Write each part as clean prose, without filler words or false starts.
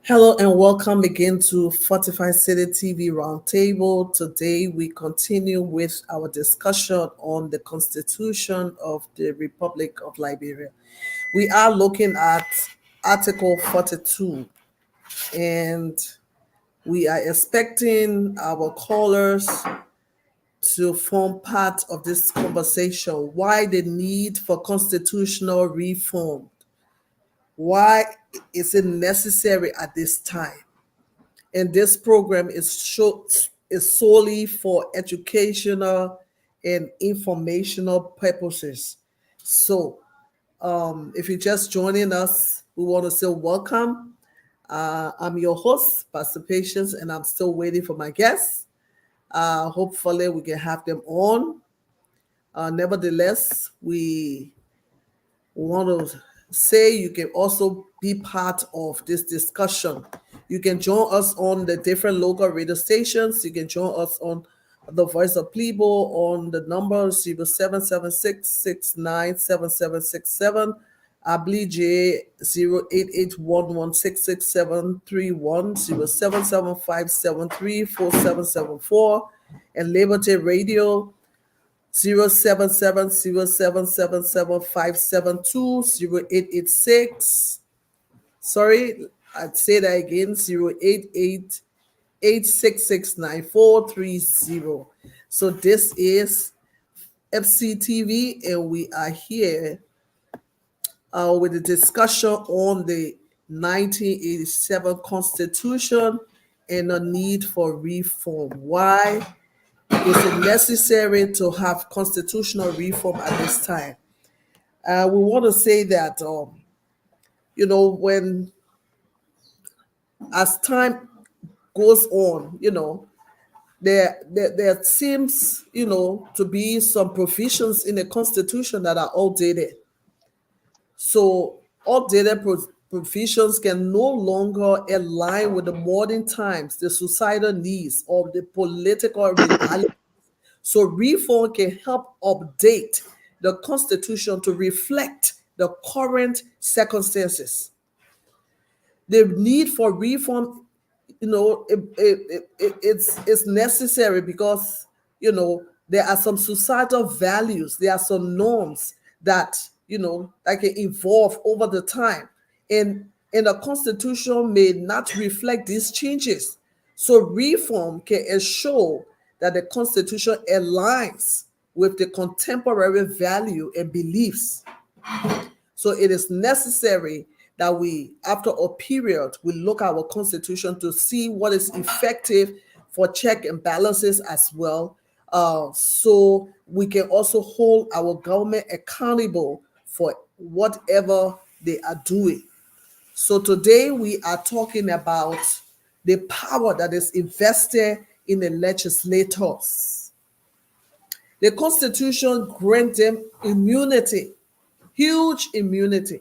Hello and welcome again to Fortified City TV Roundtable. Today we continue with our discussion on the Constitution of the Republic of Liberia. We are looking at Article 42 and we are expecting our callers to form part of this conversation. Why the need for constitutional reform? Why is it necessary at this time? And this program is solely for educational and informational purposes. So, if you're just joining us, we want to say welcome. I'm your host, Pastor Patience, and I'm still waiting for my guests. Hopefully, we can have them on. Nevertheless, we want to say you can also be part of this discussion. You can join us on the different local radio stations. You can join us on the Voice of Plebo on the number 0776697767, Ablige 0881166731, 0775734774, and Liberty Radio 07707775720 Sorry, I'd say that again, 088866940. So this is FCTV, and we are here with a discussion on the 1987 Constitution and the need for reform. Why is it necessary to have constitutional reform at this time? We want to say that, when as time goes on, there seems, to be some provisions in the Constitution that are outdated. So outdated provisions can no longer align with the modern times, the societal needs, or the political reality. So reform can help update the Constitution to reflect the current circumstances. The need for reform, it's necessary because, there are some societal values, there are some norms that, that can evolve over the time. And the Constitution may not reflect these changes. So reform can ensure that the Constitution aligns with the contemporary value and beliefs. So it is necessary that we, after a period, we look at our Constitution to see what is effective for check and balances as well. So we can also hold our government accountable for whatever they are doing. So today we are talking about the power that is invested in the legislators. The Constitution grants them immunity, huge immunity.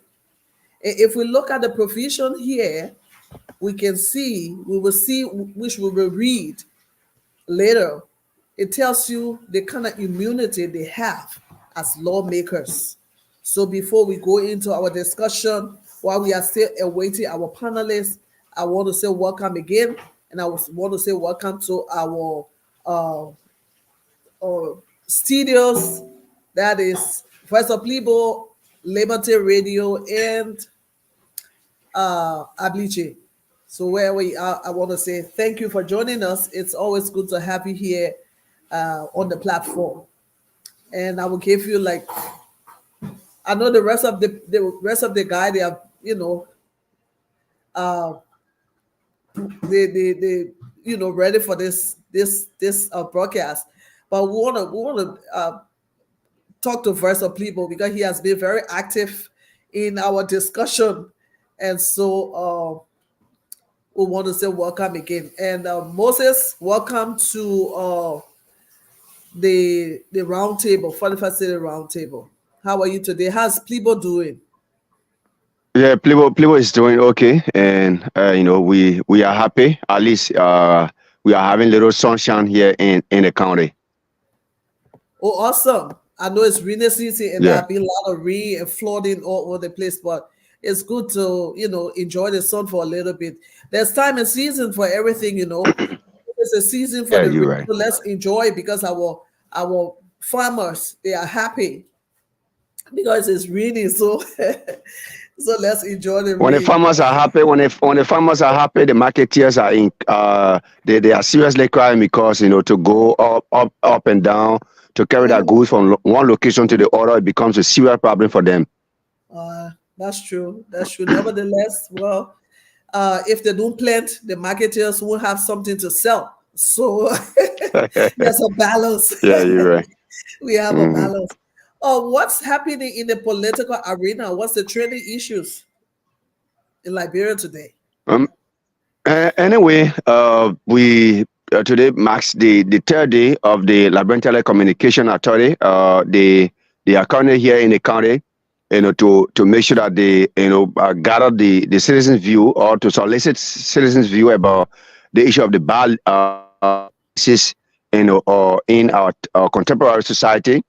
If we look at the provision here, we will see, which we will read later. It tells you the kind of immunity they have as lawmakers. So before we go into our discussion, while we are still awaiting our panelists, I want to say welcome again, and I want to say welcome to our studios. That is Voice of Plebo, Liberty Radio, and Abliche. So where we are, I want to say thank you for joining us. It's always good to have you here on the platform. And I will give you I know the rest of the guy, they have, they ready for this broadcast. But we want to talk to Voice of Plebo because he has been very active in our discussion, and so we want to say welcome again. And Moses, welcome to the roundtable, Fortified City Roundtable. How are you today? How's Plebo doing? Yeah, Plebo is doing okay, and we are happy. At least we are having little sunshine here in the county. Oh, awesome! I know it's rainy season, and there Yeah. have been a lot of rain and flooding all over the place, but it's good to, enjoy the sun for a little bit. There's time and season for everything, It's a season for Yeah, the you're rain, right. so let's enjoy it because our farmers, they are happy because it's raining. So so let's enjoy the When the rain. farmers are happy, when the farmers are happy, the marketeers are in. They are seriously crying because to go up and down to carry that Mhm. goods from one location to the other, it becomes a serious problem for them. That's true. That's true. Nevertheless, well, if they don't plant, the marketers won't have something to sell. So there's a balance. Yeah, you're right. We have a Hmm. balance. Oh, what's happening in the political arena? What's the trending issues in Liberia today? Um, anyway, we today marks the third day of the Liberian Telecommunication Authority. They are currently here in the county, to make sure that they gather the citizens' view or to solicit citizens' view about the issue of the bad practices, or in our contemporary society.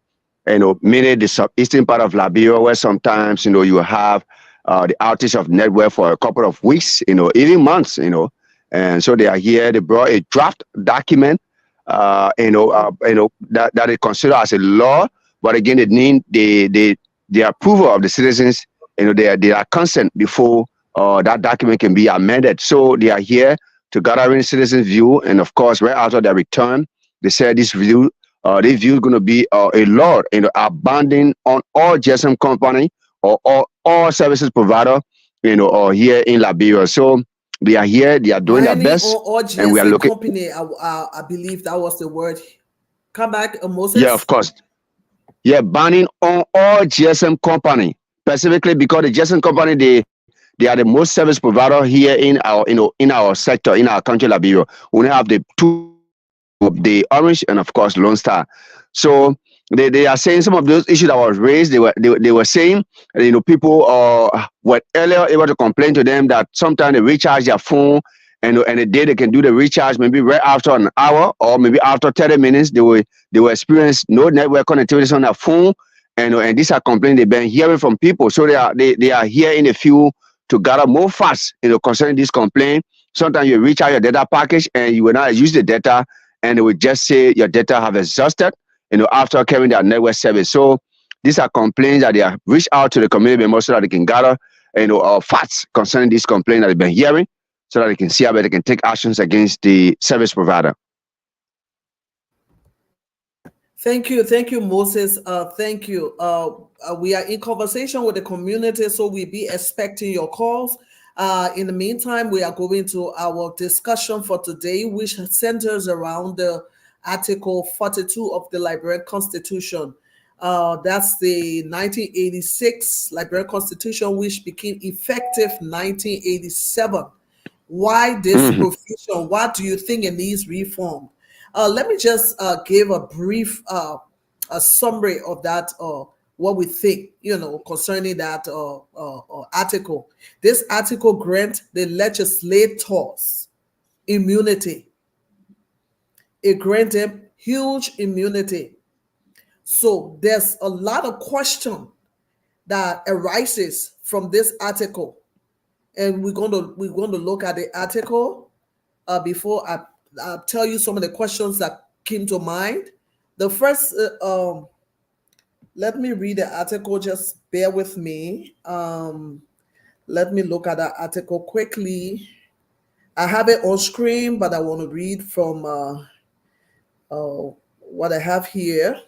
Mainly the southeastern part of Liberia, where sometimes you have the outage of network for a couple of weeks, even months, and so they are here. They brought a draft document, that they consider as a law, but again, they need the approval of the citizens. They are consent before that document can be amended. So they are here to gather in citizens' view, and of course, right after their return, they said this view is going to be a law, abandoning on all GSM company or all services provider, or here in Liberia. So they are here, they are doing their Binding best, on and we are GSM looking. company, I believe that was the word. Come back, Yeah, of Moses. course. Yeah, banning on all GSM company, specifically because the GSM company, they are the most service provider here in our in our sector, in our country, Liberia. We have the two the Orange and of course Lone Star. So they are saying some of those issues that was raised. They were saying, people were earlier able to complain to them that sometimes they recharge their phone, and a day they can do the recharge maybe right after an hour or maybe after 30 minutes they will experience no network connectivity on their phone, and these are complaints they've been hearing from people. So they are here in the field to gather more facts, concerning this complaint. Sometimes you recharge your data package and you will not use the data, and it will just say your data have exhausted, after carrying their network service. So these are complaints that they have reached out to the community members so that they can gather, facts concerning this complaint that they've been hearing, so that they can see how they can take actions against the service provider. Thank you, Moses. Thank you. We are in conversation with the community, so we'll be expecting your calls. In the meantime, we are going to our discussion for today, which centers around the Article 42 of the Liberian Constitution. That's the 1986 Liberian Constitution, which became effective 1987. Why this Mhm. provision? What do you think it needs reform? Let me just give a brief a summary of that, what we think, concerning that article. This article grants the legislators immunity. It grants them huge immunity. So there's a lot of question that arises from this article, and we're going to look at the article before I tell you some of the questions that came to mind. The first, let me read the article. Just bear with me. Let me look at that article quickly. I have it on screen, but I want to read from what I have here.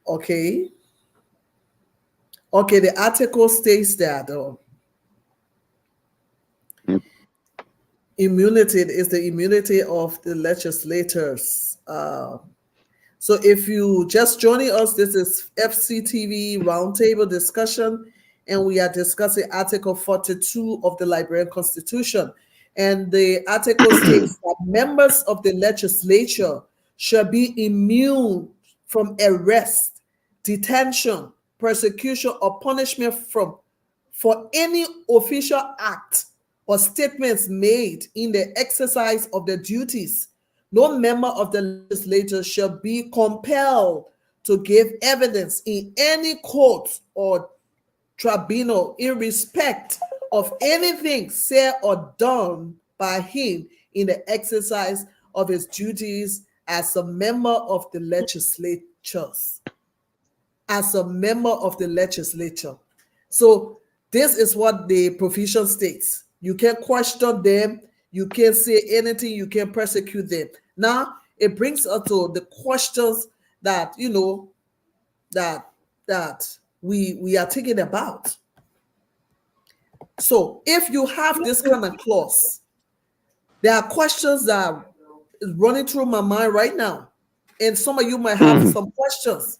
Okay. Okay. The article states that immunity is the immunity of the legislators. So if you just joining us, this is FCTV Roundtable Discussion, and we are discussing Article 42 of the Liberian Constitution. And the article states that members of the legislature shall be immune from arrest, detention, persecution, or punishment for any official act or statements made in the exercise of their duties. No member of the legislature shall be compelled to give evidence in any court or tribunal in respect of anything said or done by him in the exercise of his duties as a member of the legislatures. As a member of the legislature. So this is what the provision states. You can't question them. You can't say anything. You can't persecute them. Now, it brings us to the questions that, that we are thinking about. So if you have this kind of clause, there are questions that are running through my mind right now. And some of you might have some questions.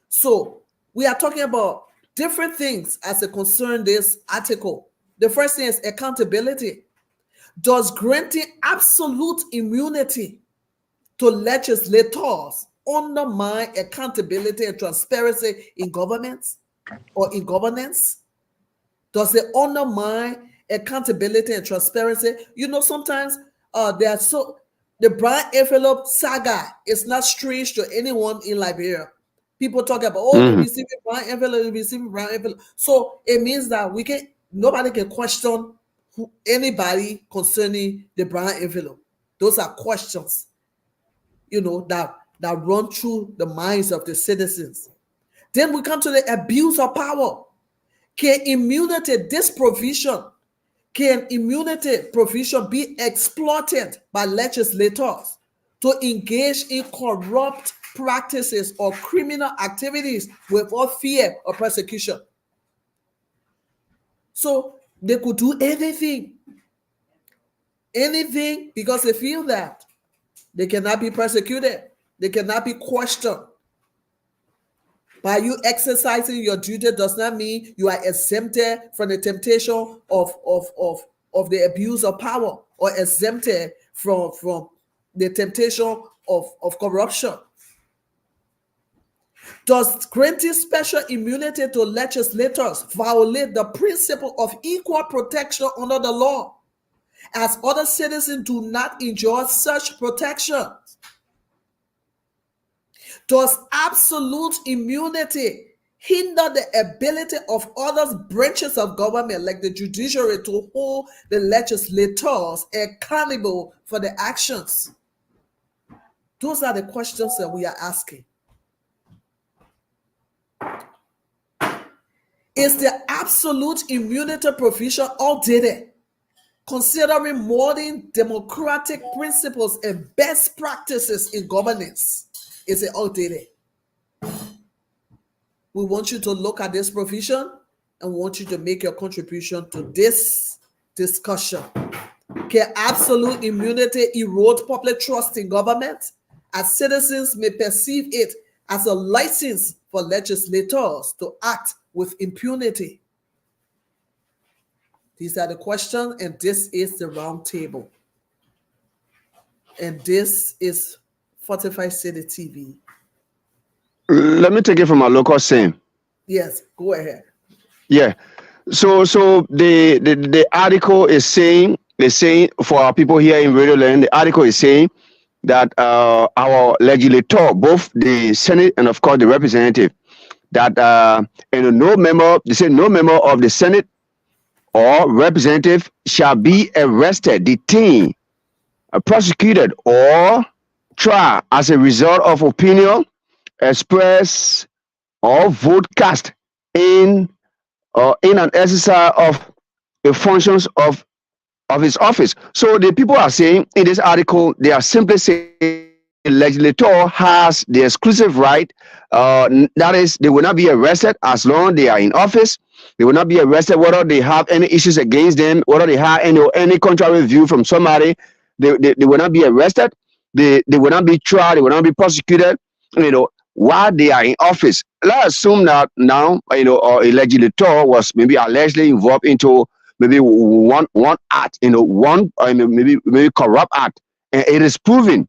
So we are talking about different things as it concerns this article. The first thing is accountability. Does granting absolute immunity to legislators undermine accountability and transparency in governments or in governance? Does it undermine accountability and transparency? Sometimes the brown envelope saga is not strange to anyone in Liberia. People talk about, we receive a brown envelope, we receive a brown envelope. So it means that nobody can question anybody concerning the brown envelope. Those are questions, that run through the minds of the citizens. Then we come to the abuse of power. Can immunity provision be exploited by legislators to engage in corrupt practices or criminal activities without fear of persecution? So they could do anything because they feel that they cannot be persecuted, they cannot be questioned. By you exercising your duty does not mean you are exempted from the temptation of the abuse of power, or exempted from the temptation of corruption. Does granting special immunity to legislators violate the principle of equal protection under the law, as other citizens do not enjoy such protection? Does absolute immunity hinder the ability of other branches of government, like the judiciary, to hold the legislators accountable for their actions? Those are the questions that we are asking. Is the absolute immunity provision outdated, considering modern democratic principles and best practices in governance? Is it outdated? We want you to look at this provision and want you to make your contribution to this discussion. Can absolute immunity erode public trust in government, as citizens may perceive it as a license for legislators to act with impunity? These are the questions, and this is the round table. And this is Fortified City TV. Let me take it from a local saying. Yes, go ahead. Yeah. So the article is saying for our people here in Radio Land, the article is saying that our legislator, both the Senate and of course the representative, that no member of the Senate or representative shall be arrested, detained, prosecuted, or tried as a result of opinion expressed or vote cast in an exercise of the functions of his office. So the people are saying in this article, they are simply saying the legislator has the exclusive right, that is, they will not be arrested as long as they are in office. They will not be arrested whether they have any issues against them, whether they have any contrary view from somebody. They will not be arrested. They will not be tried. They will not be prosecuted, while they are in office. Let's assume that now, a legislator was maybe allegedly involved into maybe one act, maybe corrupt act, and it is proven,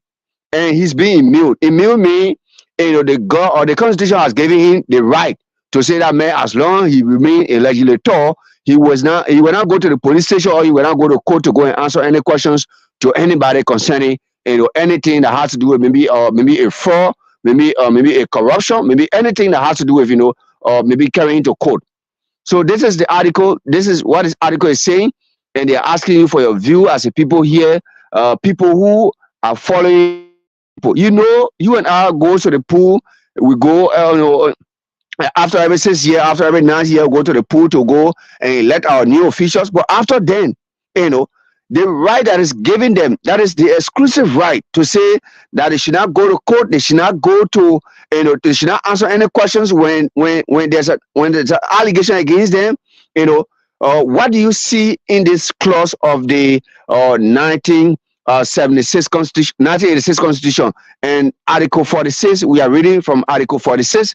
and he's being immune. Immune means, the Constitution has given him the right to say that, man, as long as he remains a legislator, he will not go to the police station, or he will not go to court to go and answer any questions to anybody concerning anything that has to do with maybe a fraud, maybe a corruption, maybe anything that has to do with maybe carrying to court. So this is the article. This is what this article is saying, and they're asking you for your view as a people here, people who are following people. You know, you and I go to the pool. We go, after every 6 year, after every 9 year, go to the pool to go and elect our new officials. But after then, you know, the right that is given them, that is the exclusive right to say that they should not go to court, they should not go to, they should not answer any questions when there's an allegation against them. What do you see in this clause of the 1976 Constitution, 1986 Constitution, and Article 46? We are reading from Article 46.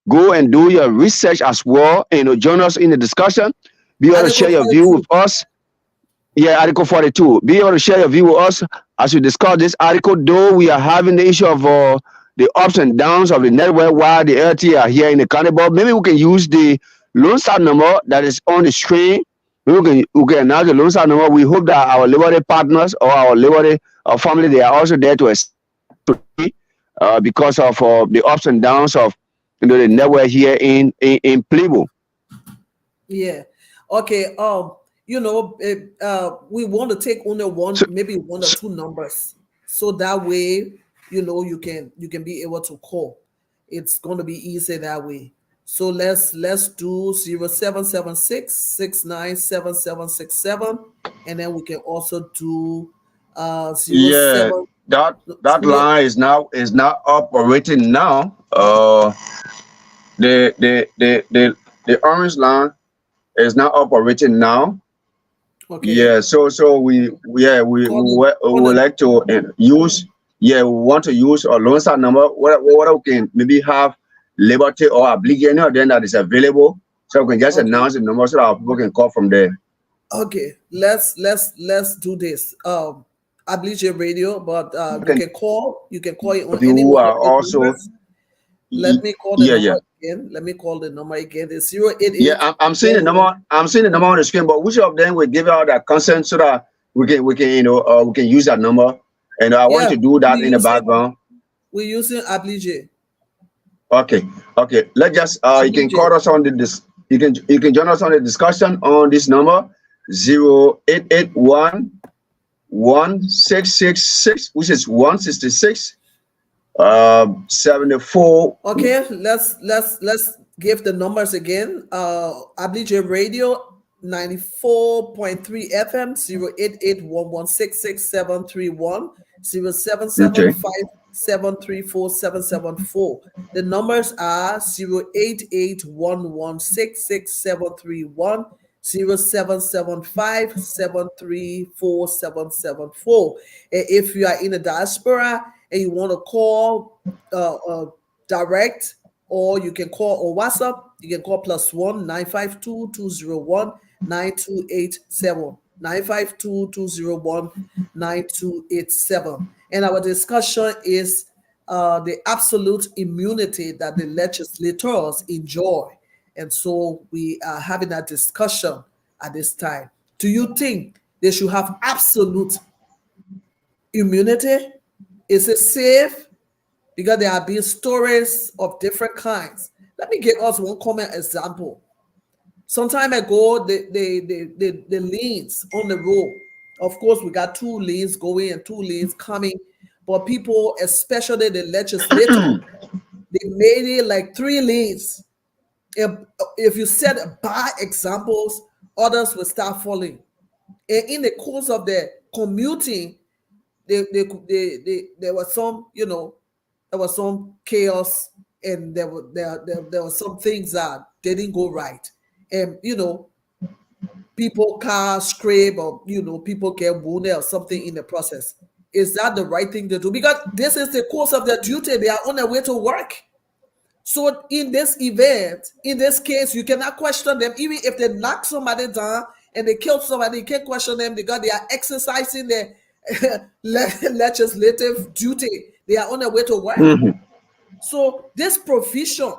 Go and do your research as well. Join us in the discussion. Be able to share your view with us. Yeah, Article 42. Be able to share your view with us as we discuss this article. Though we are having the issue of the ups and downs of the network while the LT are here in the county, but maybe we can use the Lone Star number that is on the screen. Maybe we can announce the Lone Star number. We hope that our Liberty partners or our Liberty family, they are also there to assist because of the ups and downs of the network here in Plebo. Yeah. Okay. We want to take only maybe one or two numbers, so that way, you can be able to call. It's going to be easy that way. So let's do 0776 697767, and then we can also do 07. That line is now operating now. The orange line is now operating now. Okay. Yeah. So we would like to use. Yeah, we want to use a Lone Star number. What we can maybe have Liberty or Obligation, then that is available. So we can just announce the number so that people can call from there. Okay. Let's do this. Obligation Radio, but you can call it on any one of the also numbers. Let me call the number again. Let me call the number again. It's 088. Yeah, I'm seeing the number. I'm seeing the number on the screen. But which of them will give out that consent so that we can we can use that number? And I want to do that in the background. We're using Oblige. Okay. Let's just you can call us on this. You can join us on the discussion on this number 0881 1666, which is 166. 74. Okay, let's give the numbers again. Oblige Radio 94.3 FM 0881166731 0775734774. The numbers are 0881166731 0775734774. If you are in the diaspora and you want to call direct, or you can call on WhatsApp, you can call +1 952 201 9287 952 9287. And our discussion is the absolute immunity that the legislators enjoy. And so we are having that discussion at this time. Do you think they should have absolute immunity? Is it safe? Because there have been stories of different kinds. Let me give us one common example. Some time ago, the lanes on the road, of course, we got 2 lanes going and 2 lanes coming, but people, especially the legislators, they made it like 3 lanes. If you set bad examples, others will start following. And in the course of the commuting, there was some, there was some chaos, and there were some things that didn't go right. And people car scrape, or people get wounded or something in the process. Is that the right thing to do? Because this is the course of their duty. They are on their way to work. So in this event, in this case, you cannot question them. Even if they knock somebody down and they kill somebody, you can't question them because they are exercising their legislative duty. They are on their way to work. Mm-hmm. So this provision,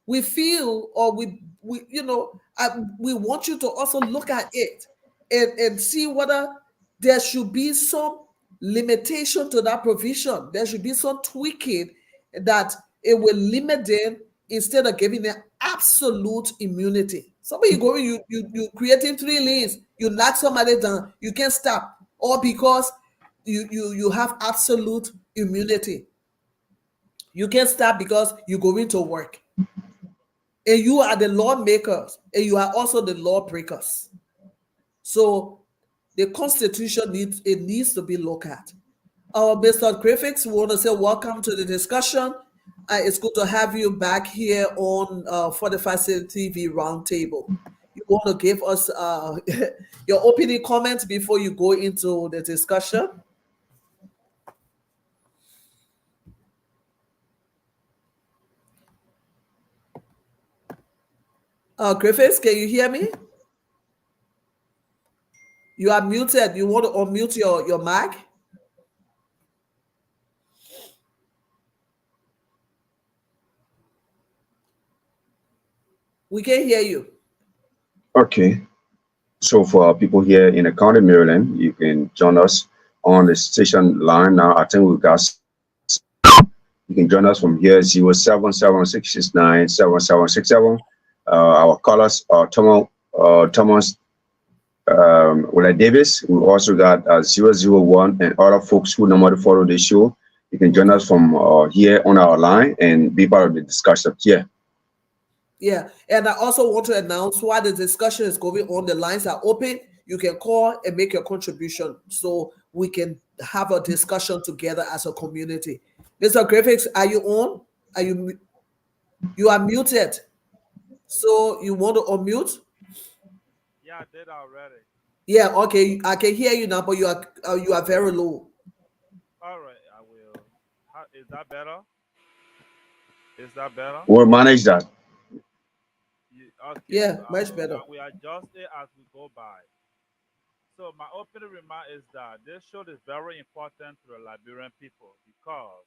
we feel, or we want you to also look at it and see whether there should be some limitation to that provision. There should be some tweaking that it will limit them instead of giving them absolute immunity. Somebody going, you creating 3 lanes, you knock somebody down, you can't stop, or because you have absolute immunity. You can't stop because you're going to work. And you are the lawmakers, and you are also the lawbreakers. So the Constitution needs to be looked at. Mr. Griffiths, we want to say welcome to the discussion. It's good to have you back here on 45 Cent TV Roundtable. You want to give us your opening comments before you go into the discussion? Griffiths, can you hear me? You are muted. You want to unmute your mic? We can hear you. Okay. So for people here in the county of Maryland, you can join us on the station line now. I think we've got, you can join us from here, 077-669-7767. Our callers are Thomas Willa Davis. We also got 001 and other folks who normally follow the show. You can join us from here on our line and be part of the discussion here. Yeah, and I also want to announce while the discussion is going on, the lines are open. You can call and make your contribution so we can have a discussion together as a community. Mr. Griffiths, are you on? You are muted. So you want to unmute? Yeah, I did already. Yeah, okay. I can hear you now, but you are very low. All right, I will. Is that better? Is that better? We'll manage that. Okay, Yeah, so much better. We adjust it as we go by. So my opening remark is that this show is very important to the Liberian people because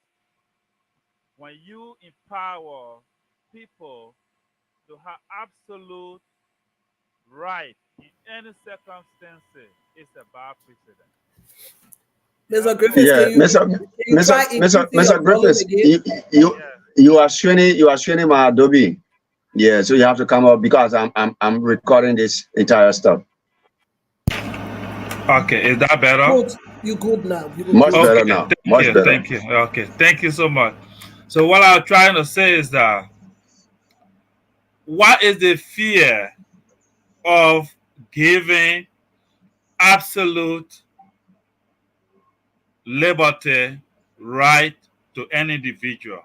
when you empower people to have absolute right in any circumstances, it's a bad precedent. Mr. Griffiths, Yeah, Mr. Griffiths, you are sharing my Adobe. Yeah, so you have to come up because I'm recording this entire stuff. Okay, is that better? Good. You good now. Much better now. Much better. Thank you. Okay, thank you so much. So what I'm trying to say is that what is the fear of giving absolute liberty, right to any individual?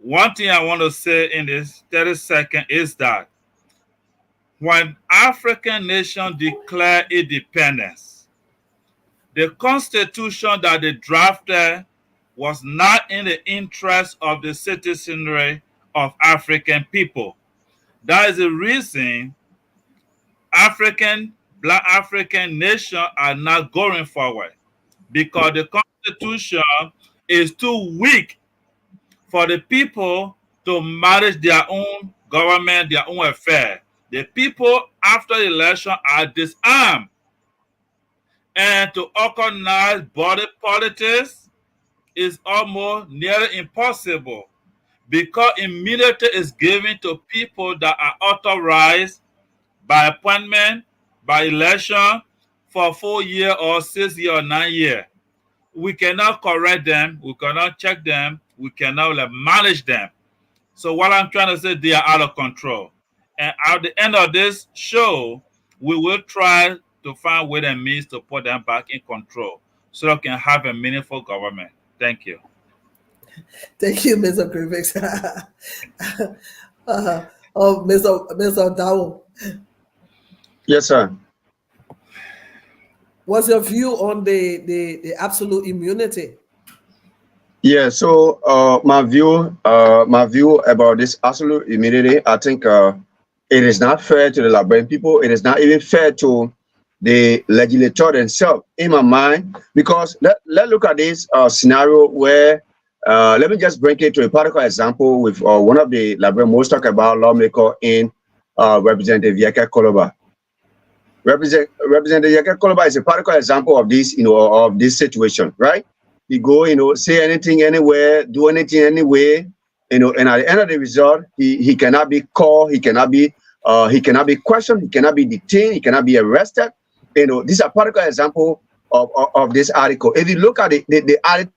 One thing I want to say in this 30 seconds is that when African nation declare independence, the constitution that they drafted was not in the interest of the citizenry of African people. That is the reason Black African nations are not going forward, because the constitution is too weak for the people to manage their own government, their own affairs. The people after the election are disarmed. And to organize body politics is almost nearly impossible because immunity is given to people that are authorized by appointment, by election for 4 years or 6 years or 9 years. We cannot correct them, we cannot check them, we cannot manage them. So what I'm trying to say, they are out of control. And at the end of this show, we will try to find ways and means to put them back in control so they can have a meaningful government. Thank you. Thank you, Mr. Griffiths. Mr. Dao. Yes, sir. What's your view on the absolute immunity? Yeah, so my view about this absolute immunity, I think it is not fair to the Liberian people. It is not even fair to the legislature themselves, in my mind, because let's look at this scenario where, let me just bring it to a particular example with one of the Liberian most talked about lawmaker in Representative Yeke Koloba. Representative Yeke Koloba is a particular example of this, of this situation, right? He go, say anything anywhere, do anything anyway, and at the end of the result, he cannot be called, he cannot be He cannot be questioned. He cannot be detained. He cannot be arrested. You know, these are particular example of this article. If you look at the article,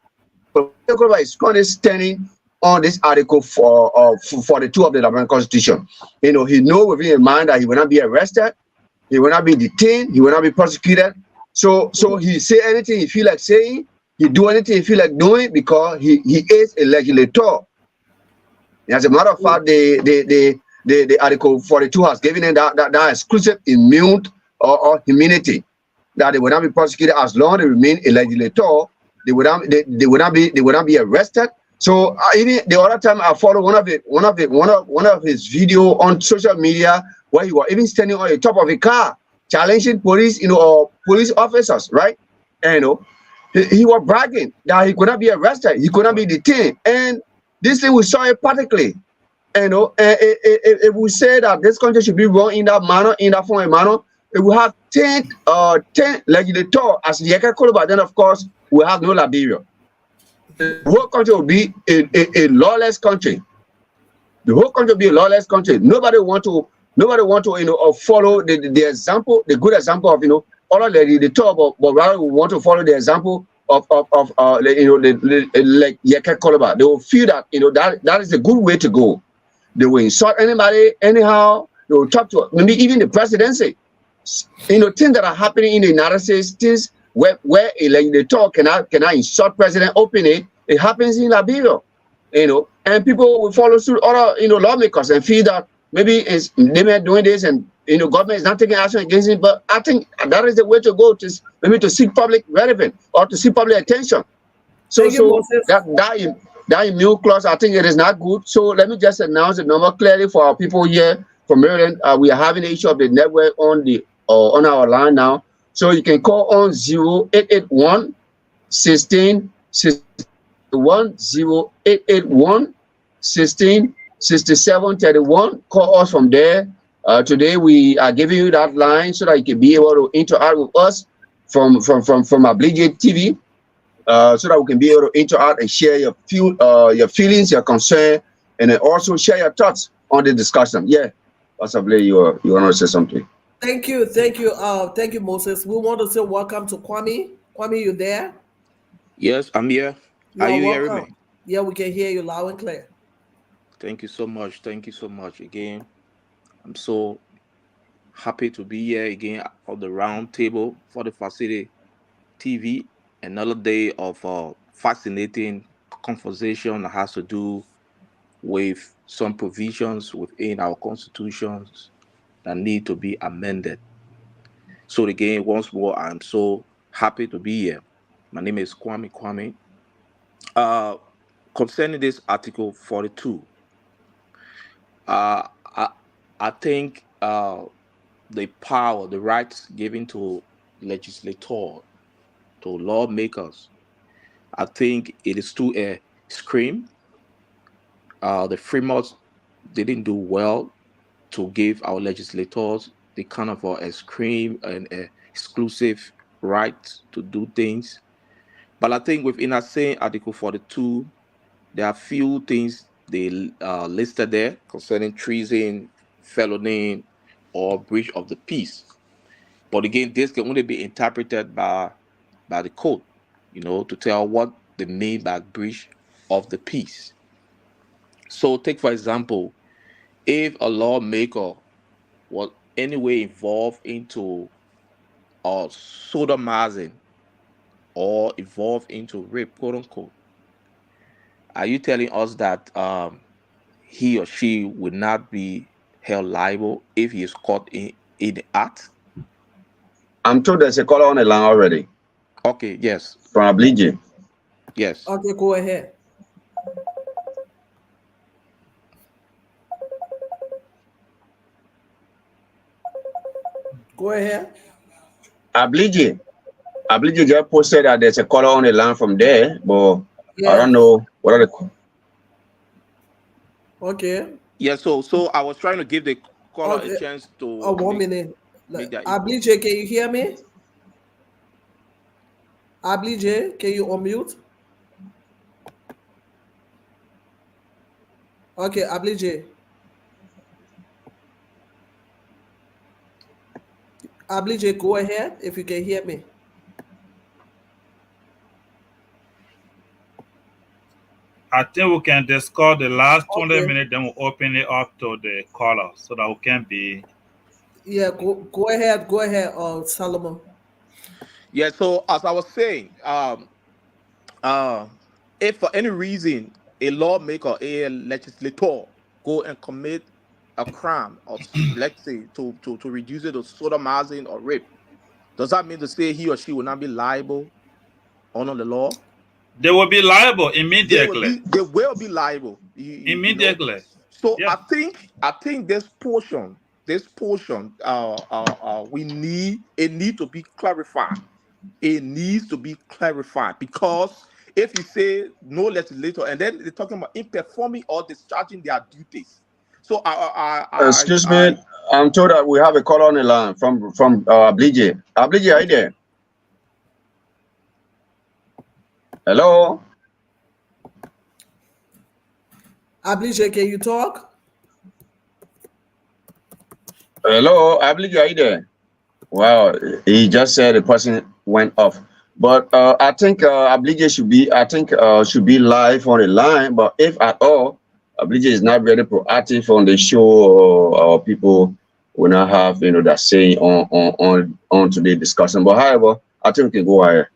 is currently standing on this article for the two of the Liberian Constitution. You know, he know within his mind that he will not be arrested, he will not be detained, he will not be prosecuted. So he say anything he feel like saying, he do anything he feel like doing because he is a legislator. As a matter of fact, the Article 42 has given him that exclusive immune or immunity, that they will not be prosecuted as long as they remain a legislator. They would not be arrested. So even the other time I followed one of his video on social media where he was even standing on the top of a car challenging police, you know, or police officers, right? And you know, he was bragging that he could not be arrested, he could not be detained, and this thing we saw it particularly. You know, if we say that this country should be run in that manner, in that form of manner, if we have 10 legislators as the Yeka, then of course we have no Liberia. The whole country will be a lawless country. The whole country will be a lawless country. Nobody want to you know follow the example, the good example of, you know, other legislators, but rather we want to follow the example of you know, like Yeka Koloba. They will feel that, you know, that is a good way to go. They will insult anybody anyhow. They will talk to maybe even the presidency. You know, things that are happening in the United States, things where a legislator cannot insult president openly. It happens in Liberia, you know, and people will follow suit other, you know, lawmakers and feel that maybe they may doing this and, you know, government is not taking action against it. But I think that is the way to go, to maybe to seek public relevance or to seek public attention. So that immune clause, I think it is not good. So let me just announce the number clearly for our people here from Maryland. We are having the issue of the network on our line now. So you can call on 0881 16 61 0881 16 67 31. Call us from there. Today we are giving you that line so that you can be able to interact with us from RadioTV. So that we can be able to interact and share your feelings, your concern, and then also share your thoughts on the discussion. Yeah, possibly you want to say something. Thank you, Moses. We want to say welcome to Kwame. Kwame, you there? Yes, I'm here. Are you hearing me? Yeah, we can hear you loud and clear. Thank you so much. Thank you so much again. I'm so happy to be here again on the round table for the Facility TV. Another day of fascinating conversation that has to do with some provisions within our constitutions that need to be amended. So again, once more, I'm so happy to be here. My name is Kwame. Concerning this Article 42, I think the power, the rights given to legislators, to lawmakers, I think it is too extreme. The framers didn't do well to give our legislators the kind of extreme and exclusive right to do things. But I think within that same Article 42, there are few things they listed there concerning treason, felony, or breach of the peace. But again, this can only be interpreted by the court, you know, to tell what they mean by breach of the peace. So take, for example, if a lawmaker was anyway involved into sodomizing or involved into rape, quote unquote, are you telling us that he or she would not be held liable if he is caught in the act? I'm told there's a caller on the line already. Okay, yes. From Abliji. Yes. Okay, go ahead. Go ahead. Abliji just posted that there's a caller on the line from there, but Yeah. I don't know what are the. Okay. Yeah, so I was trying to give the caller a chance to. Oh, 1 minute. Make that Ablije, can you hear me? Ablije, can you unmute? Okay, Ablije. Ablige, go ahead if you can hear me. I think we can discuss the last 20 Okay. minutes, then we'll open it up to the caller so that we can be. Yeah, go ahead. Go ahead, Solomon. Yeah. So as I was saying, uh, if for any reason a lawmaker, a legislator, go and commit a crime, or let's say to reduce it to sodomizing or rape, does that mean to say he or she will not be liable under the law? They will be liable They will immediately. be liable. You know. Immediately. So Yeah. I think this portion, we need to be clarified. It needs to be clarified, because if you say no legislator, and then they're talking about in performing or discharging their duties. So Excuse me, I'm told that we have a call on the line from Ablige. Ablige, are you there? Hello? Ablige, can you talk? Hello, Ablige, are you there? Well, he just said the person went off. But I think Ablige should be live on the line. But if at all, Ablige is not very proactive on the show, or people will not have that say on today's discussion. But however, I think we can go ahead.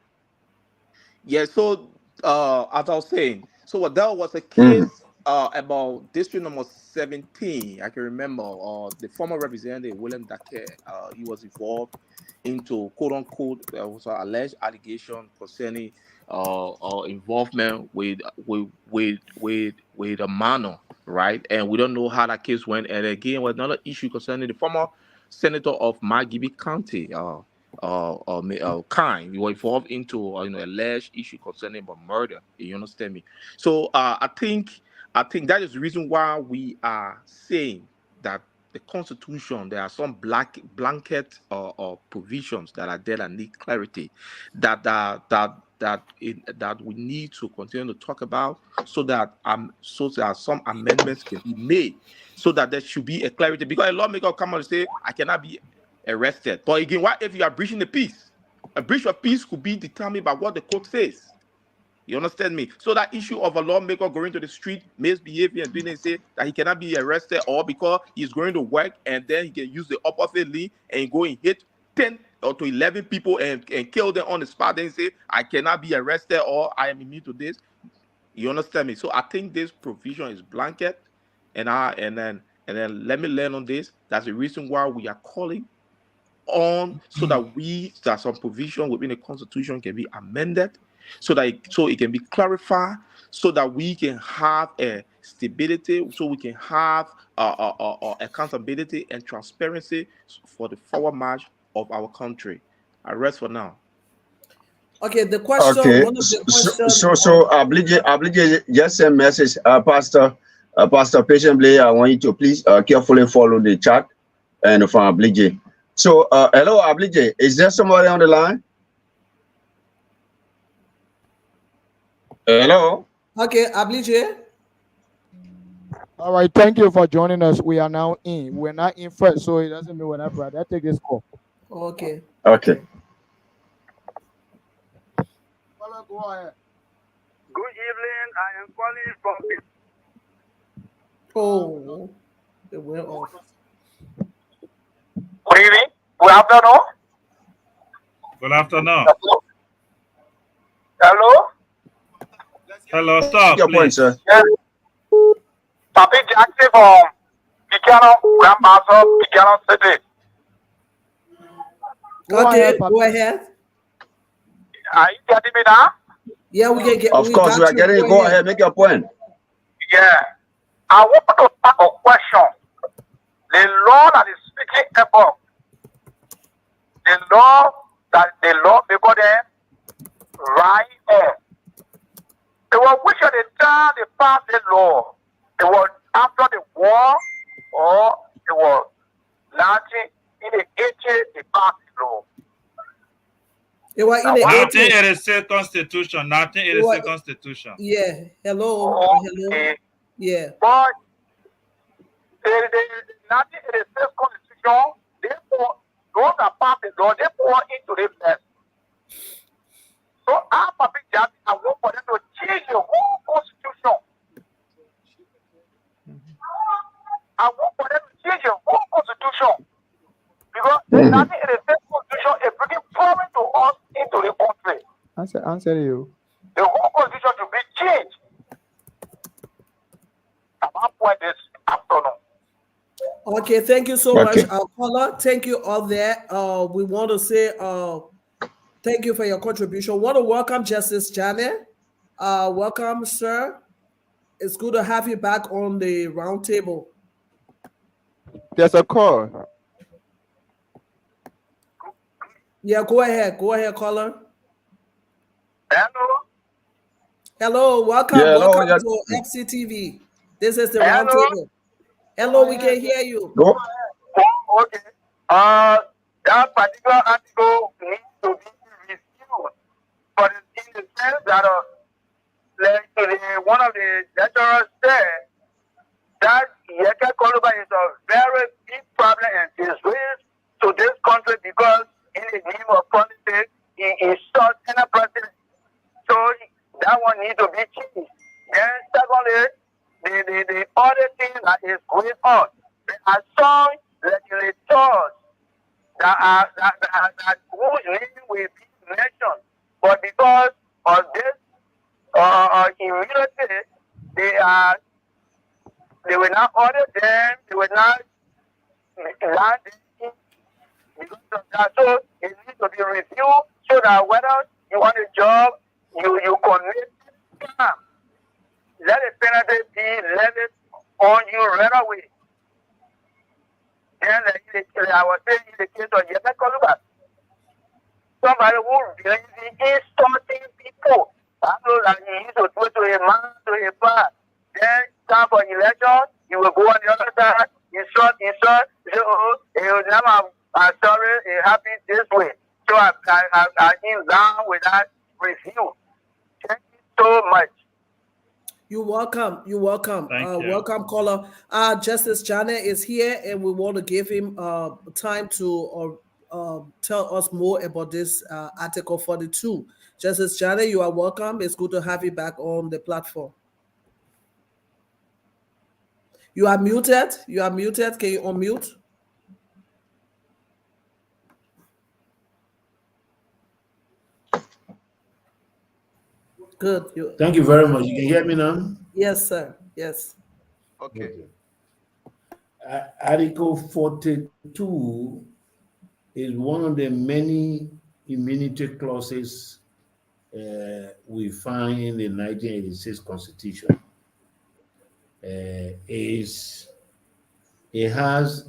Yeah, so as I was saying, so there was a case about district number 17. I can remember the former representative William Dake. He was involved into quote unquote was an alleged allegation concerning involvement with a minor, right? And we don't know how that case went. And again, was another issue concerning the former senator of Margibi County. Kind, we were involved into alleged issue concerning about murder. You understand me? So I think that is the reason why we are saying that the Constitution, there are some blanket provisions that are there that need clarity, that we need to continue to talk about, so that some amendments can be made, so that there should be a clarity. Because a lawmaker come out and say, I cannot be arrested. But again, what if you are breaching the peace? A breach of peace could be determined by what the court says. You understand me? So that issue of a lawmaker going to the street, misbehaving and doing it, say that he cannot be arrested, or because he's going to work and then he can use the opposite lane and go and hit 10 or to 11 people and kill them on the spot, then say, I cannot be arrested, or I am immune to this. You understand me? So I think this provision is blanket, and then let me learn on this. That's the reason why we are calling on, so that some provision within the Constitution can be amended, so it can be clarified, so that we can have a stability, so we can have accountability and transparency for the forward march of our country. I rest for now. Okay, the question. Okay, One of the questions. so Ablige just sent message, Pastor Patiently. I want you to please carefully follow the chat and from Ablige. So, hello, Ablige. Is there somebody on the line? Hello? Okay, Ablige. All right, thank you for joining us. We are now in. We're not in first, so it doesn't mean we're not brother. I take this call. Okay. Okay. Well, go ahead. Good evening. I am calling from. Oh, they went off. Good evening. Good afternoon. Good afternoon. Hello. Hello, stop, Your point, please. sir. Yes. Papi Jackson from Picano, Grandmaster, Picano City. Okay, go ahead. Are you getting me now? Yeah, we can get. Of course, we are getting it. Go ahead, make your point. Yeah. I want to ask a question. The law that is speaking about, the law before them, right there. It was which of the time they passed the law. It was after the war, or it was 1980 they passed the law. It was in the 1986 Constitution. 1986 Constitution. Yeah. Hello. Hello. Okay. Yeah. But the 1986 Constitution, therefore, those that pass the law, they pour into the flesh. So our public job, I want for them to change the whole constitution. I want for them to change the whole constitution. Because there's nothing in the same constitution is bringing problem to us into the country. Answer you. The whole constitution to be changed. At that point this afternoon. Okay, thank you so much, caller. Thank you all there. We want to say thank you for your contribution. Want to welcome Justice Janet. Welcome, sir. It's good to have you back on the round table. There's a call. Yeah, go ahead. Go ahead, caller. Hello. Hello, welcome. Yeah, hello, welcome yeah. to FCTV. This is the round table. Hello, we can hear you. Go. Oh, okay. That particular article needs to be reviewed, but in the sense that one of the lecturers said that Yeka Koluba is a very big problem and disgrace to this country because in the name of politics, he is shot in a president. So that one needs to be changed. Then secondly, the other thing that is going on, there are some legislators that whose name will be mentioned, but because of this immunity, they will not order them, they will not land them because of that. So it needs to be reviewed so that whether you want a job, you commit time. Let the penalty be levied on you right away. Then I was saying in the case of Yeka Koluba, somebody who believes in insulting people. I know that he used to do it to a man, to a bar. Then time for election, you will go on the other side, insult. You say, oh, now I'm sorry, it happened this way. So I came down with that review. Thank you so much. You're welcome. You're welcome. Thank you. Welcome, caller. Justice Janet is here, and we want to give him time to tell us more about this Article 42. Justice Janet, you are welcome. It's good to have you back on the platform. You are muted. You are muted. Can you unmute? Good. Thank you very much. You can hear me now? Yes, sir. Yes. Okay. Article 42 is one of the many immunity clauses we find in the 1986 Constitution. It has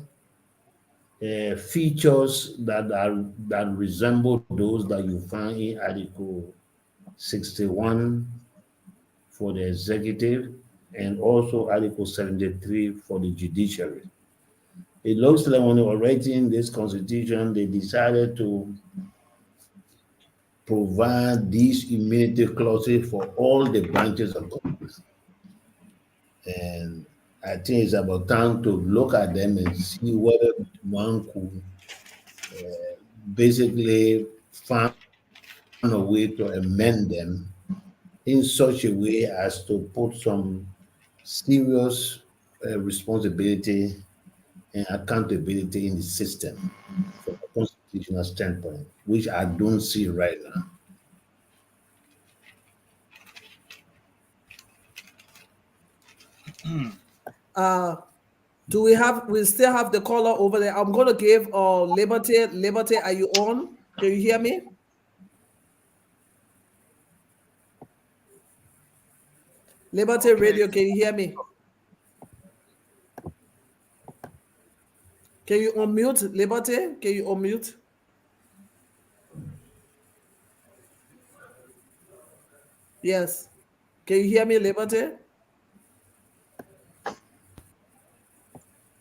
features that resemble those that you find in Article 61 for the executive and also Article 73 for the judiciary. It looks like when they were writing this constitution, they decided to provide these immunity clauses for all the branches of Congress. And I think it's about time to look at them and see whether one could basically find a way to amend them in such a way as to put some serious responsibility and accountability in the system from a constitutional standpoint, which I don't see right now. We still have the caller over there. I'm going to give Liberty, are you on? Can you hear me? Liberty Radio, can you hear me? Can you unmute, Liberty? Can you unmute? Yes. Can you hear me, Liberty?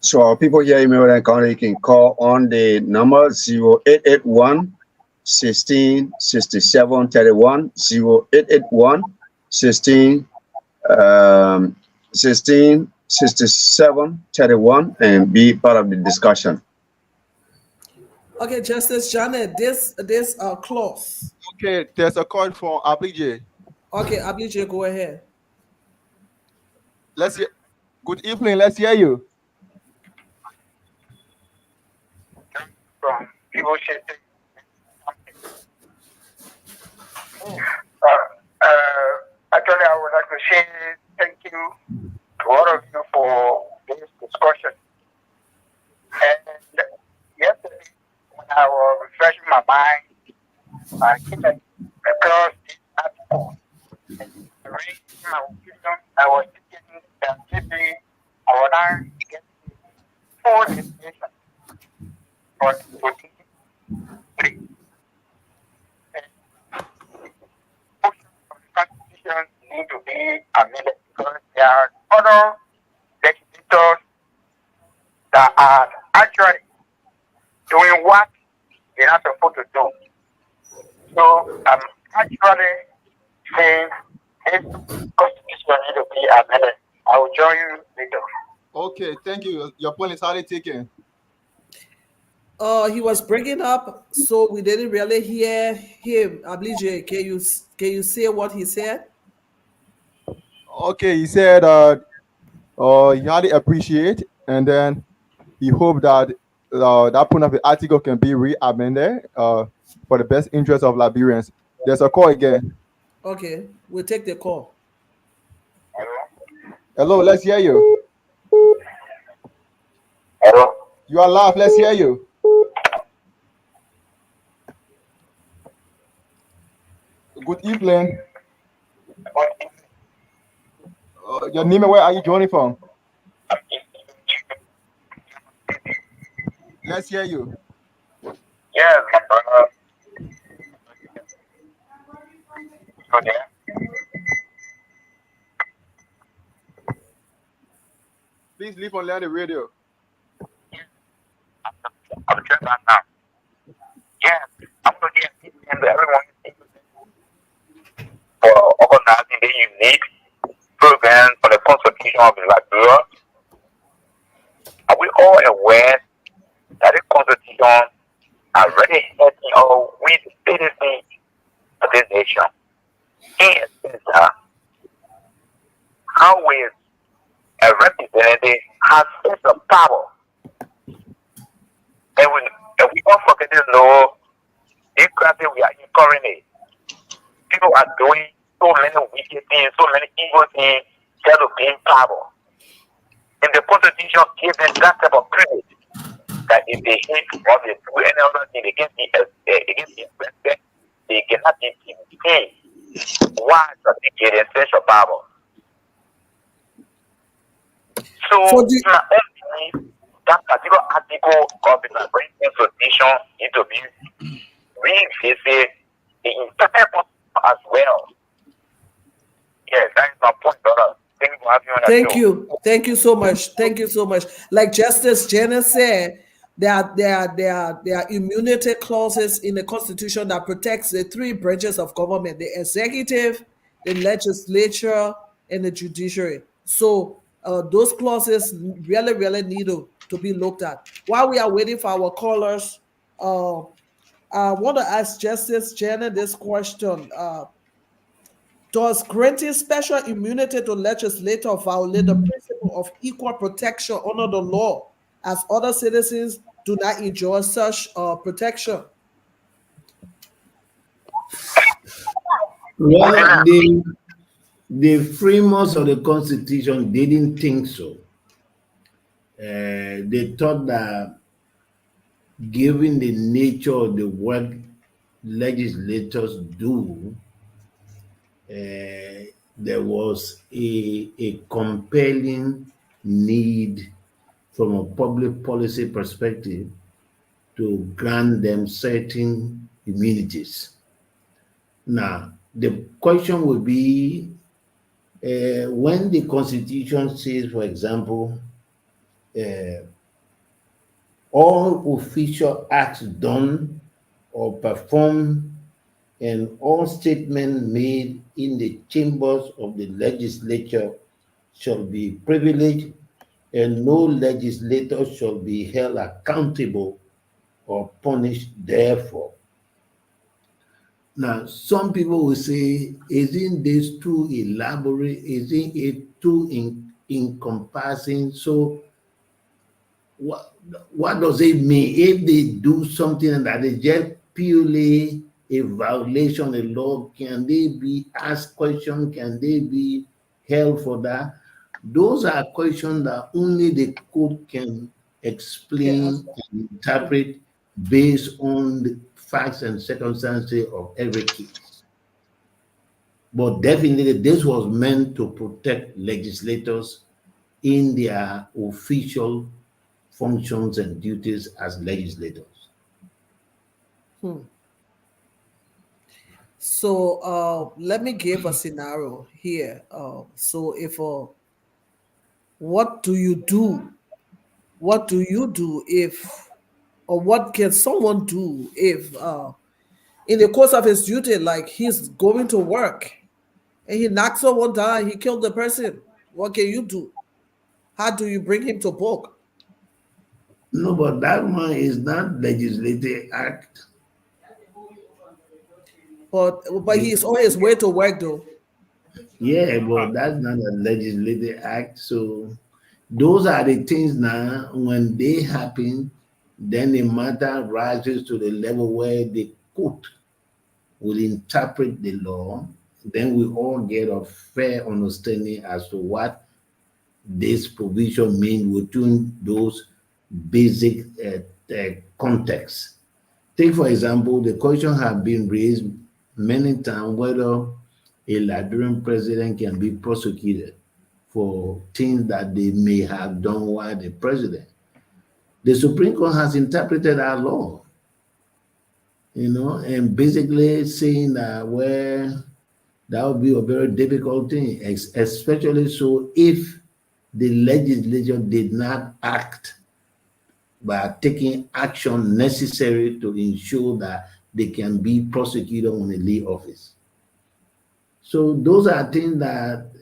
So our people here in Maryland County can call on the number 0881 16 67 31 0881 16 67 31 and be part of the discussion. Okay, Justice Janet, this clause. Okay, there's a call from Abidjan. Okay, Ablige, go ahead. Let's hear. Good evening. Let's hear you. From people should actually, I would like to say thank you to all of you for this discussion. And yesterday, when I was refreshing my mind, I came across this article. And reading my opinion, I was thinking that maybe I would not get full information. But three. Constitution need to be amended because there are other legislators that are actually doing what they're not supposed to do. So I'm actually saying this constitution need to be amended. I will join you later. Okay, thank you. Your point is highly taken. He was breaking up, so we didn't really hear him. Ablige, can you say what he said? Okay, he said he highly appreciate, and then he hoped that that point of the article can be re-amended for the best interest of Liberians. There's a call again. Okay, we'll take the call. Hello, let's hear you. Hello. You are live. Let's hear you. Good evening. Your name and where are you joining from? Let's hear you. Yes, so there. Please leave on the radio. I'm just that now. Yes, I'm going to get everyone for organizing the unique program for the consultation of Liberia. Are we all aware that the consultation already helping our with citizens of this nation? And how is a representative has sense of power? And we all forget to know this country we are incurring it. People are doing so many wicked things, so many evil things, instead of being power. And the constitution gives them that type of credit that if they hate or they do any other thing against the president, they cannot be paid. Why does they get in such a power? So that particular article of the Liberian Constitution need to be revisited the entire process as well. Yes, that is my point, brother. Thank you for having me on the show. Thank you so much. Thank you so much. Like Justice Jenner said, there are immunity clauses in the Constitution that protects the three branches of government: the executive, the legislature, and the judiciary. So those clauses really need to be looked at. While we are waiting for our callers, I want to ask Justice Jenner this question. Does granting special immunity to legislators violate the principle of equal protection under the law, as other citizens do not enjoy such protection? Well, the framers of the Constitution didn't think so. They thought that given the nature of the work legislators do, there was a compelling need from a public policy perspective to grant them certain immunities. Now, the question would be, when the Constitution says, for example, all official acts done or performed and all statements made in the chambers of the legislature shall be privileged, and no legislator shall be held accountable or punished therefore. Now, some people will say, isn't this too elaborate? Isn't it too encompassing? So, what does it mean if they do something that is just purely a violation of the law? Can they be asked questions? Can they be held for that? Those are questions that only the court can explain and interpret based on the facts and circumstances of every case. But definitely, this was meant to protect legislators in their official functions and duties as legislators. So let me give a scenario here. So if what do you do? What do you do if, or what can someone do if, in the course of his duty, like he's going to work and he knocks someone down, he killed the person? What can you do? How do you bring him to book? No, but that one is not legislative act. But he's on his way to work though. Yeah, but that's not a legislative act. So those are the things now, when they happen, then the matter rises to the level where the court will interpret the law. Then we all get a fair understanding as to what this provision means within those basic contexts. Take, for example, the question has been raised many times whether a Liberian president can be prosecuted for things that they may have done while the president. The Supreme Court has interpreted our law, and basically saying that, well, that would be a very difficult thing, especially so if the legislature did not act by taking action necessary to ensure that they can be prosecuted on a lay office. So those are things that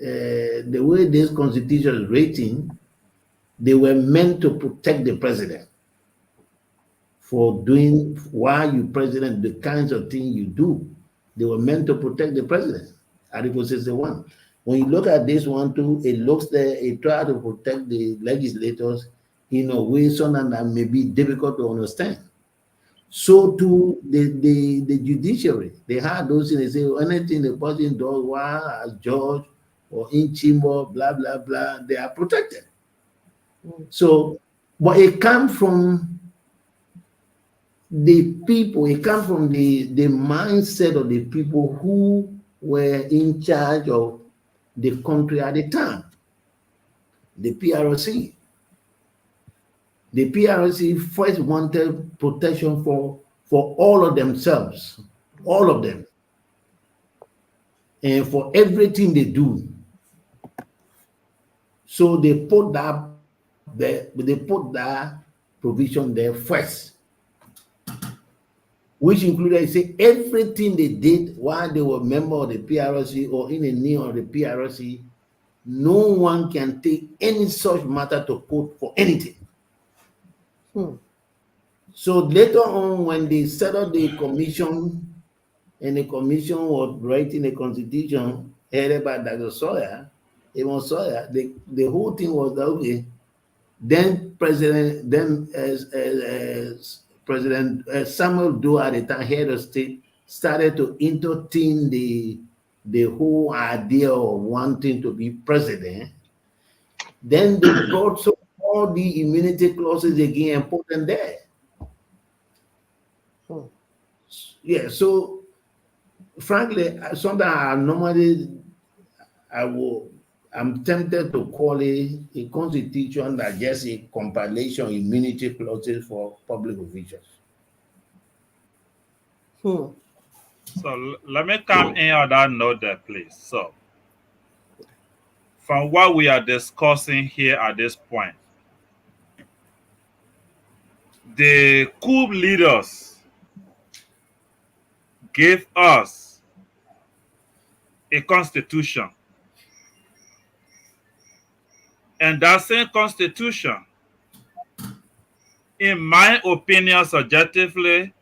the way this constitution is written, they were meant to protect the president for doing, while you president, the kinds of things you do. They were meant to protect the president. Article 61. When you look at this one too, it looks that it tries to protect the legislators in a way something that may be difficult to understand. So too the judiciary, they have those things. They say anything the person does while as judge or in chamber, blah blah blah, they are protected. So, but it comes from the people, it comes from the mindset of the people who were in charge of the country at the time, the PRC. The PRC first wanted protection for all of themselves, all of them, and for everything they do. So they put that provision there first, which included, say, everything they did while they were member of the PRC or in the name of the PRC, no one can take any such matter to court for anything. So later on, when they set up the commission, and the commission was writing the constitution headed by Dr. Sawyer, the whole thing was that, okay, then President Samuel Doe at the time, head of state, started to entertain the whole idea of wanting to be president. Then they brought all the immunity clauses again and put them there. Yeah, so frankly, sometimes I'm tempted to call it a constitution that just a compilation of immunity clauses for public officials. So let me come in on that note there, please. So from what we are discussing here at this point, the coup leaders gave us a constitution. And that same constitution in my opinion, subjectively,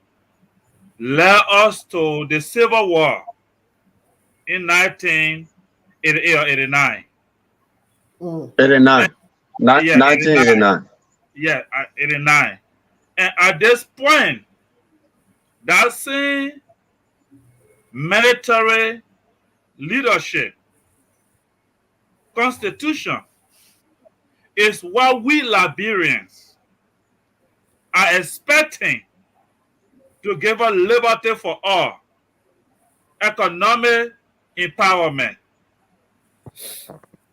led us to the Civil War in 1988 or 89. 89. Yeah, 1989. Yeah, 89. And at this point, that same military leadership constitution is what we Liberians are expecting to give us liberty for all, economic empowerment.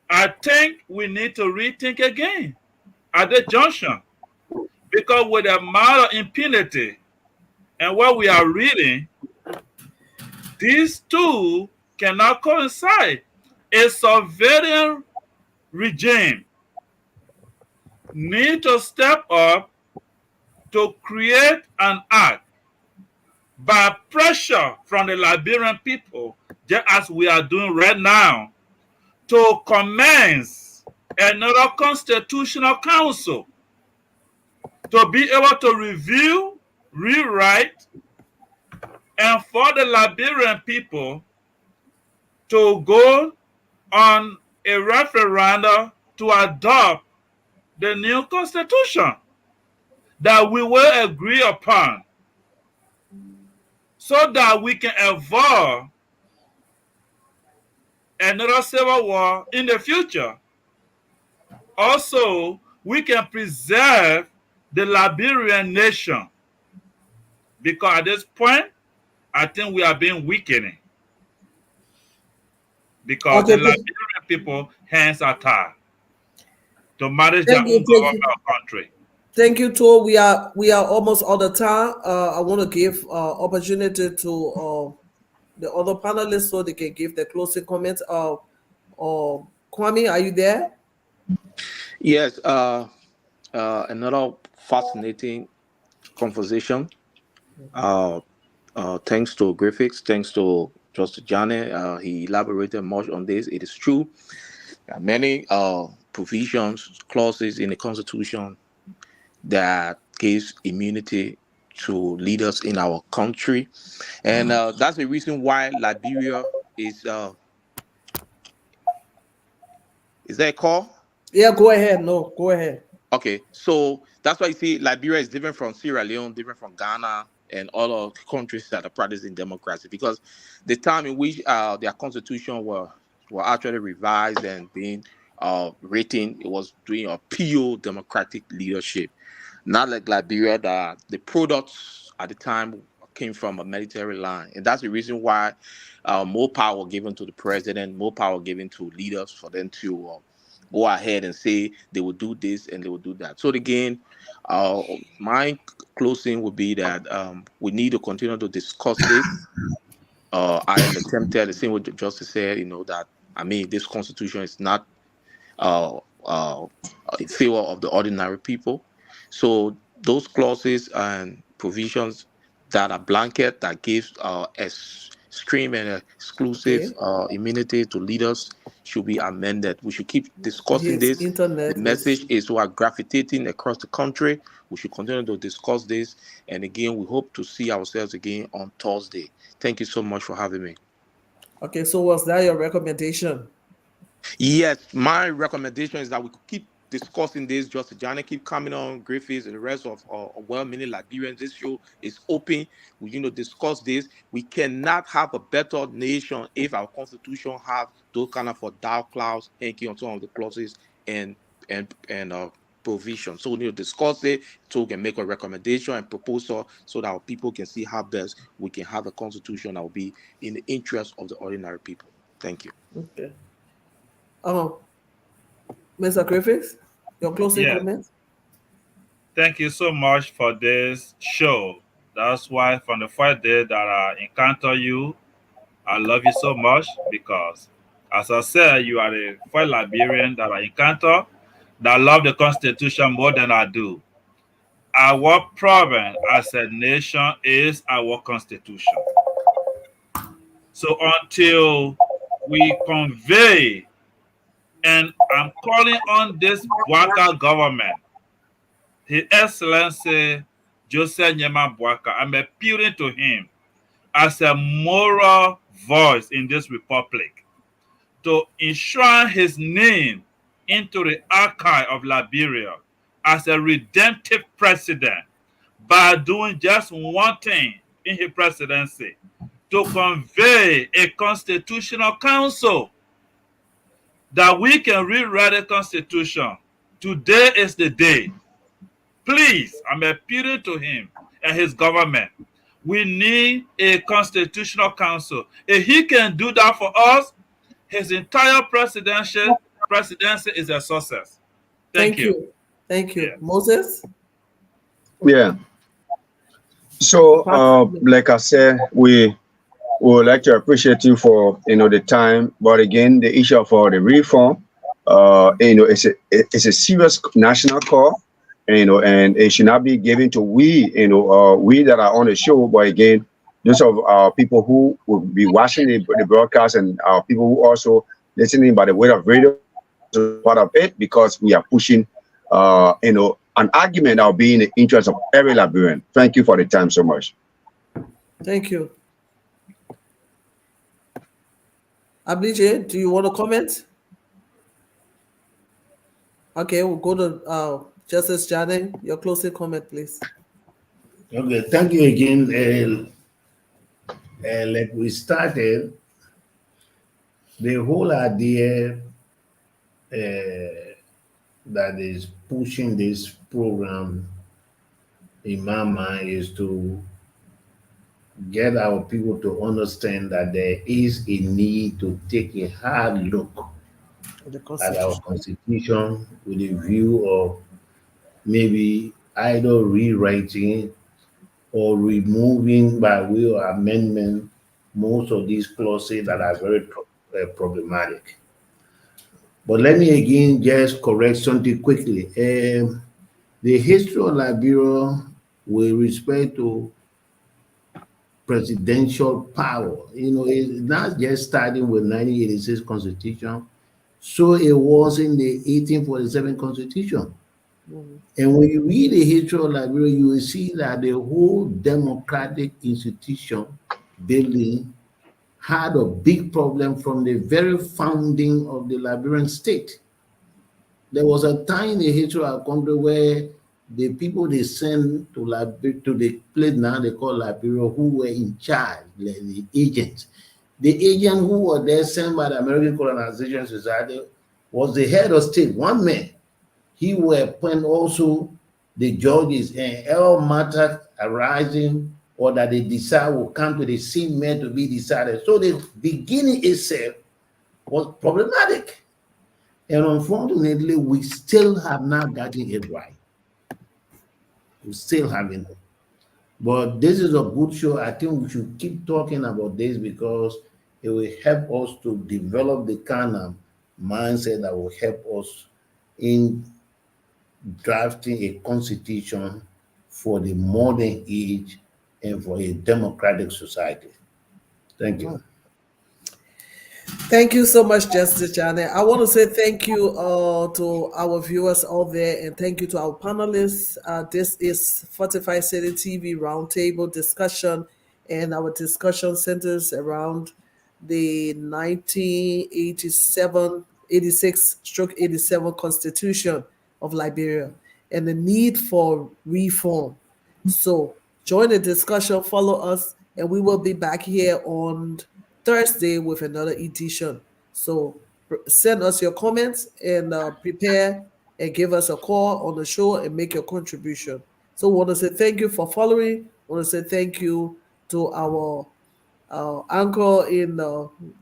I think we need to rethink again at the junction, because with the amount of impunity and what we are reading, these two cannot coincide. A surveillance regime need to step up to create an act by pressure from the Liberian people, just as we are doing right now, to commence another constitutional council to be able to review, rewrite, and for the Liberian people to go on a referendum to adopt the new constitution that we will agree upon, so that we can avoid another civil war in the future. Also, we can preserve the Liberian nation, because at this point, I think we are being weakened, because the Liberian people hands are tied to manage their own government or country. Thank you, Tor. We are almost out of time. I want to give opportunity to the other panelists so they can give their closing comments. Kwame, are you there? Yes. Another fascinating conversation. Thanks to Griffiths, thanks to Justice Janet. He elaborated much on this. It is true. There are many provisions, clauses in the Constitution that gives immunity to leaders in our country, and that's the reason why Liberia is there a call? Yeah, go ahead. No, go ahead. Okay, so that's why you see Liberia is different from Sierra Leone, different from Ghana and other countries that are practicing democracy, because the time in which their constitution were actually revised and being written, it was doing a pure democratic leadership. Not like Liberia, that the products at the time came from a military line. And that's the reason why more power given to the president, more power given to leaders for them to go ahead and say they will do this and they will do that. So again, my closing would be that we need to continue to discuss this. I am tempted, the same what Justice said, that, this constitution is not in favor of the ordinary people. So those clauses and provisions that are blanket, that gives extreme and exclusive immunity to leaders, should be amended. We should keep discussing this. The message is we are gravitating across the country. We should continue to discuss this. And again, we hope to see ourselves again on Thursday. Thank you so much for having me. Okay, so was that your recommendation? Yes, my recommendation is that we could keep discussing this. Justice Janet keep coming on, Griffiths and the rest of well-meaning Liberians. This show is open. We discuss this. We cannot have a better nation if our constitution have those kind of dark clouds hanging on some of the clauses and provision. So we need to discuss it so we can make a recommendation and proposal so that our people can see how best we can have a constitution that will be in the interest of the ordinary people. Thank you. Okay. Mr. Griffiths, your closing comments? Thank you so much for this show. That's why from the first day that I encounter you, I love you so much, because, as I said, you are the first Liberian that I encounter that love the Constitution more than I do. Our problem as a nation is our Constitution. So until we convey, and I'm calling on this Waka government, His Excellency Joseph Nyema Boaka. I'm appealing to him as a moral voice in this republic to enshrine his name into the archive of Liberia as a redemptive president by doing just one thing in his presidency, to convey a constitutional council that we can rewrite the constitution. Today is the day. Please, I'm appealing to him and his government. We need a constitutional council. If he can do that for us, his entire presidency is a success. Thank you. Thank you. Yeah. Moses? Yeah. So, like I said, we would like to appreciate you for the time. But again, the issue for the reform, it's a serious national call, and it should not be given to we that are on the show. But again, those of our people who will be watching the broadcast and our people who also listening by the way of radio, part of it, because we are pushing, an argument that will be in the interest of every Liberian. Thank you for the time so much. Thank you. Ablige, do you want to comment? Okay, we'll go to Justice Jane. Your closing comment, please. Okay, thank you again. Like we started, the whole idea that is pushing this program in my mind is to get our people to understand that there is a need to take a hard look at our constitution with a view of maybe either rewriting or removing by way of amendment most of these clauses that are very problematic. But let me again just correct something quickly. The history of Liberia with respect to presidential power, it's not just starting with 1986 Constitution, so it was in the 1847 Constitution. And when you read the history of Liberia, you will see that the whole democratic institution building had a big problem from the very founding of the Liberian state. There was a time in the history of our country where the people they sent to the place now they call Liberia, who were in charge, the agents. The agent who was there sent by the American Colonization Society was the head of state, one man. He will appoint also the judges, and all matters arising or that they decide will come to the same man to be decided. So the beginning itself was problematic. And unfortunately, we still have not gotten it right. We still haven't. But this is a good show. I think we should keep talking about this because it will help us to develop the kind of mindset that will help us in drafting a constitution for the modern age and for a democratic society. Thank you. Thank you so much, Justice Jane. I want to say thank you to our viewers out there, and thank you to our panelists. This is Fortified City TV Roundtable discussion, and our discussion centers around the 86/87 Constitution of Liberia and the need for reform. So join the discussion, follow us, and we will be back here on Thursday with another edition. So send us your comments and prepare and give us a call on the show and make your contribution. So we want to say thank you for following. We want to say thank you to our anchor in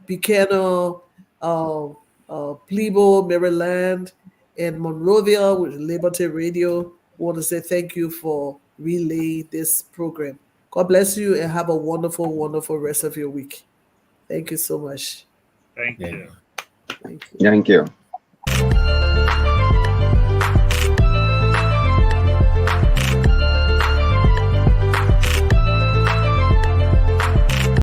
Buchanan, Plebo, Maryland, and Monrovia with Liberty Radio. We want to say thank you for relaying this program. God bless you and have a wonderful, wonderful rest of your week. Thank you so much. Thank you. Thank you.